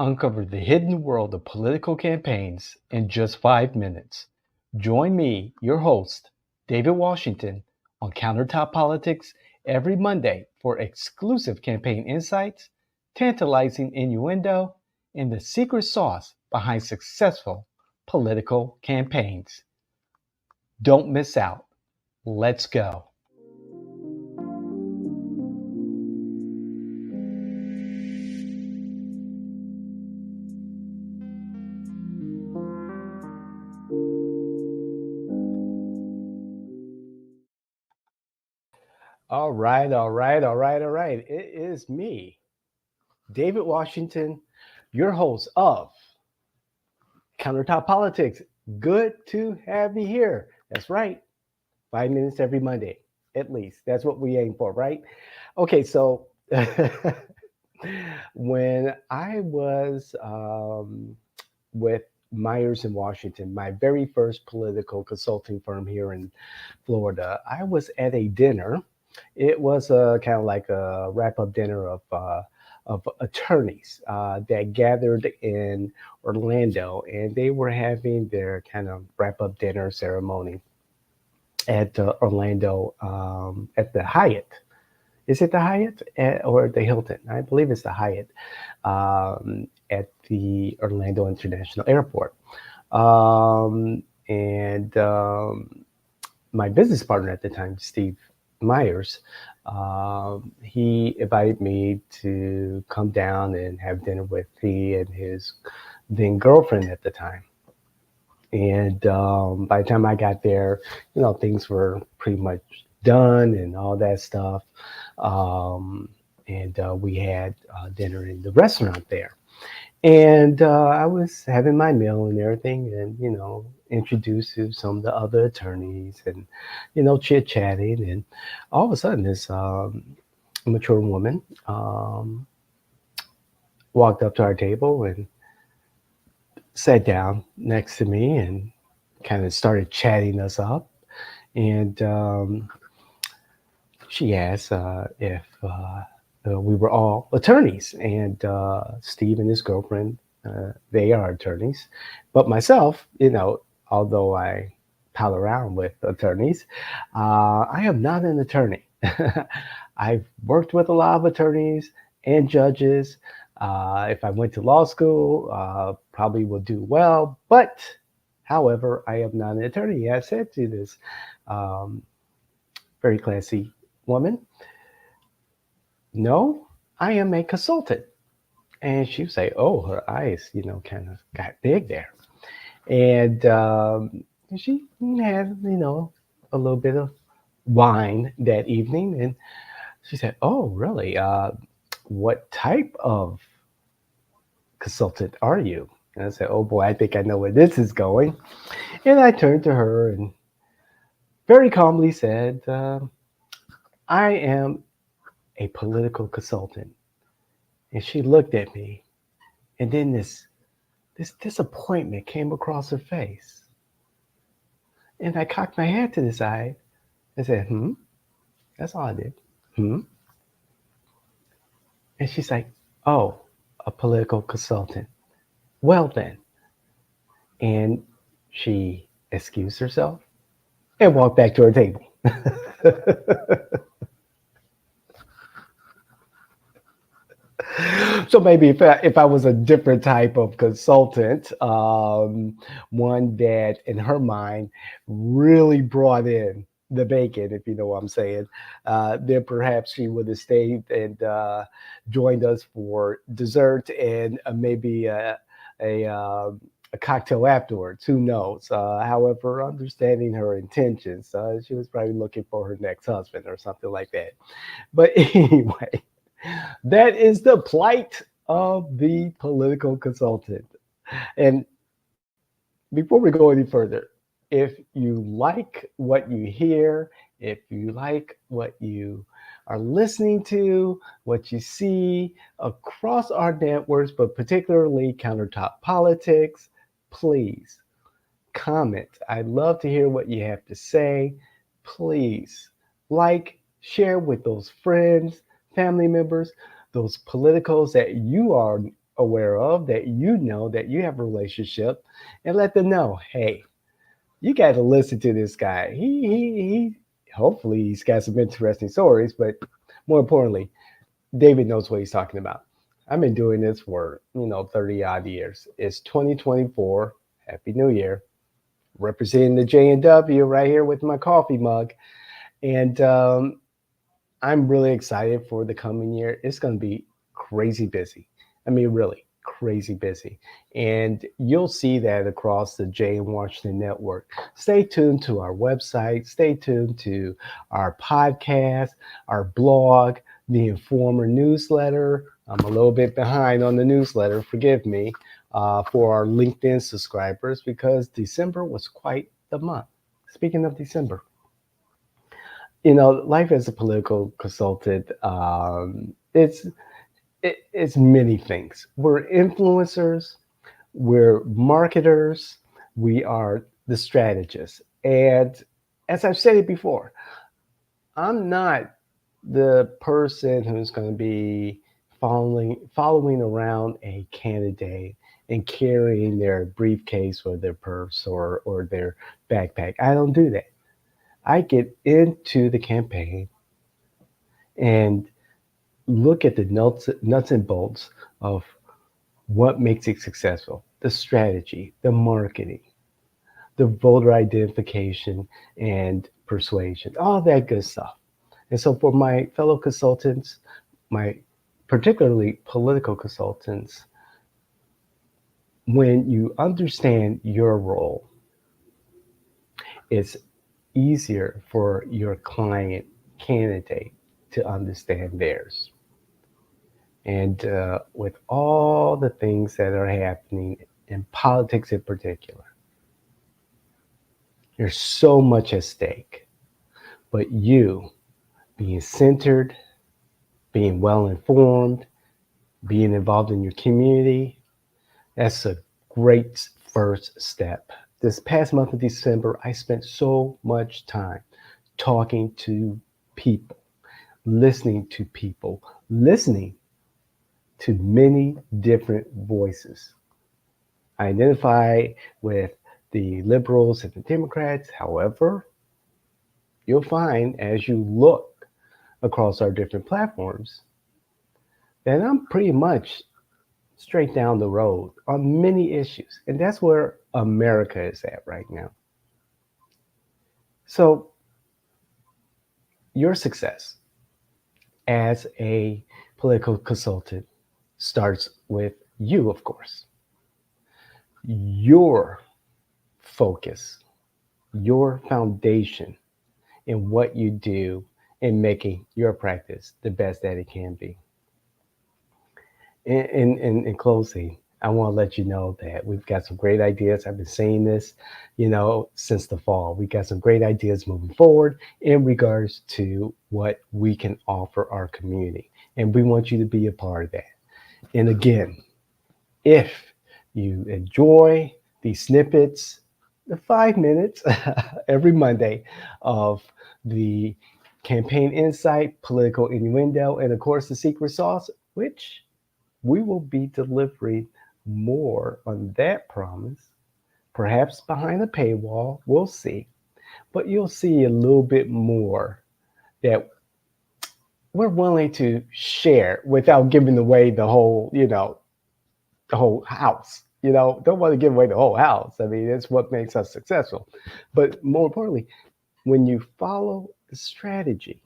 Uncover the hidden world of political campaigns in just 5 minutes. Join me, your host, David Washington, on Countertop Politics every Monday for exclusive campaign insights, tantalizing innuendo, and the secret sauce behind successful political campaigns. Don't miss out. Let's go. All right. It is me, David Washington, your host of Countertop Politics. Good to have you here. That's right. 5 minutes every Monday, at least. That's what we aim for, right? Okay, so when I was with Myers in Washington, my very first political consulting firm here in Florida, I was at a dinner. It was kind of like a wrap up dinner of attorneys that gathered in Orlando, and they were having their kind of wrap up dinner ceremony at Orlando at the Hyatt. Is it the Hyatt or the Hilton? I believe it's the Hyatt at the Orlando International Airport. And My business partner at the time, Steve Myers, he invited me to come down and have dinner with he and his then girlfriend at the time. And by the time I got there, things were pretty much done and all that stuff. And We had dinner in the restaurant there. And I was having my meal and everything, and introduced to some of the other attorneys, and chit chatting, and all of a sudden, this mature woman walked up to our table and sat down next to me and kind of started chatting us up. And She asked if we were all attorneys, and Steve and his girlfriend, they are attorneys. But myself, although I pal around with attorneys, I am not an attorney. I've worked with a lot of attorneys and judges. If I went to law school, probably would do well. But, however, I am not an attorney. I said to this um, very classy woman, no, I am a consultant. And she would say, oh, her eyes, kind of got big there. And She had, a little bit of wine that evening. And she said, oh, really? What type of consultant are you? And I said, oh boy, I think I know where this is going. And I turned to her and very calmly said, I am a political consultant. And she looked at me, and then this disappointment came across her face. And I cocked my head to the side and said, hmm. That's all I did. Hmm. And she's like, oh, a political consultant. Well then. And she excused herself and walked back to her table. So maybe if I was a different type of consultant, one that in her mind really brought in the bacon, if you know what I'm saying, then perhaps she would have stayed and joined us for dessert and maybe a cocktail afterwards. Who knows? However, understanding her intentions, she was probably looking for her next husband or something like that. But anyway, that is the plight of the political consultant. And before we go any further, if you like what you hear, if you like what you are listening to, what you see across our networks, but particularly Countertop Politics, please comment. I'd love to hear what you have to say. Please like, share with those friends, family members, those politicals that you are aware of, that you know, that you have a relationship, and let them know, hey, you got to listen to this guy. He hopefully he's got some interesting stories, but more importantly, David knows what he's talking about. I've been doing this for, 30 odd years. It's 2024. Happy New Year. Representing the J&W right here with my coffee mug. And I'm really excited for the coming year. It's going to be crazy busy. I mean, really crazy busy. And you'll see that across the Jay and Washington Network. Stay tuned to our website. Stay tuned to our podcast, our blog, the Informer newsletter. I'm a little bit behind on the newsletter, forgive me, for our LinkedIn subscribers because December was quite the month. Speaking of December, life as a political consultant, it's many things. We're influencers, we're marketers, we are the strategists. And as I've said it before, I'm not the person who's going to be following around a candidate and carrying their briefcase or their purse or their backpack. I don't do that. I get into the campaign and look at the nuts and bolts of what makes it successful, the strategy, the marketing, the voter identification and persuasion, all that good stuff. And so for my fellow consultants, my particularly political consultants, when you understand your role, it's easier for your client candidate to understand theirs. And with all the things that are happening in politics in particular, there's so much at stake. But you being centered, being well informed, being involved in your community, that's a great first step. This past month of December, I spent so much time talking to people, listening to many different voices. I identify with the liberals and the Democrats. However, you'll find as you look across our different platforms that I'm pretty much straight down the road on many issues. And that's where America is at right now. So, your success as a political consultant starts with you, of course. Your focus, your foundation in what you do in making your practice the best that it can be. In closing, I want to let you know that we've got some great ideas. I've been saying this, since the fall. We got some great ideas moving forward in regards to what we can offer our community. And we want you to be a part of that. And again, if you enjoy these snippets, the 5 minutes every Monday of the campaign insight, political innuendo, and of course the secret sauce, which we will be delivering more on that promise, perhaps behind a paywall, we'll see. But you'll see a little bit more that we're willing to share without giving away the whole house. Don't want to give away the whole house. I mean, it's what makes us successful. But more importantly, when you follow the strategy,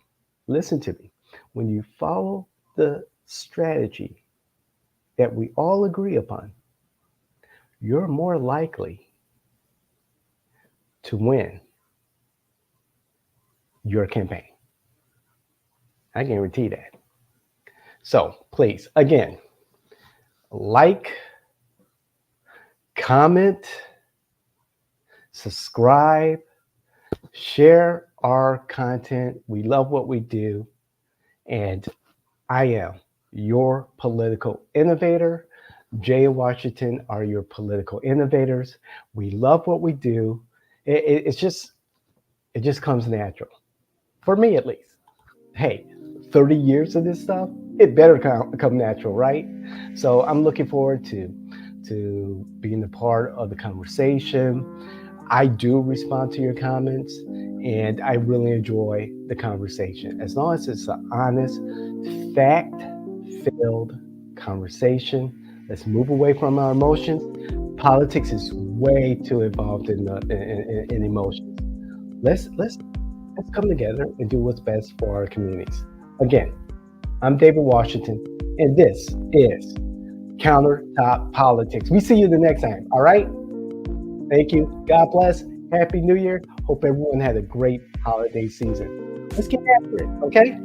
listen to me, when you follow the strategy that we all agree upon, you're more likely to win your campaign. I guarantee that. So please, again, like, comment, subscribe, share our content. We love what we do. And I am your political innovator. Jay and Washington are your political innovators. We love what we do. It just comes natural, for me at least. Hey, 30 years of this stuff, it better come natural, right? So I'm looking forward to being a part of the conversation. I do respond to your comments, and I really enjoy the conversation. As long as it's an honest, fact filled conversation, let's move away from our emotions. Politics is way too involved in emotions. Let's come together and do what's best for our communities. Again, I'm David Washington, and this is Countertop Politics. We see you the next time. All right. Thank you. God bless. Happy New Year. Hope everyone had a great holiday season. Let's get after it. Okay.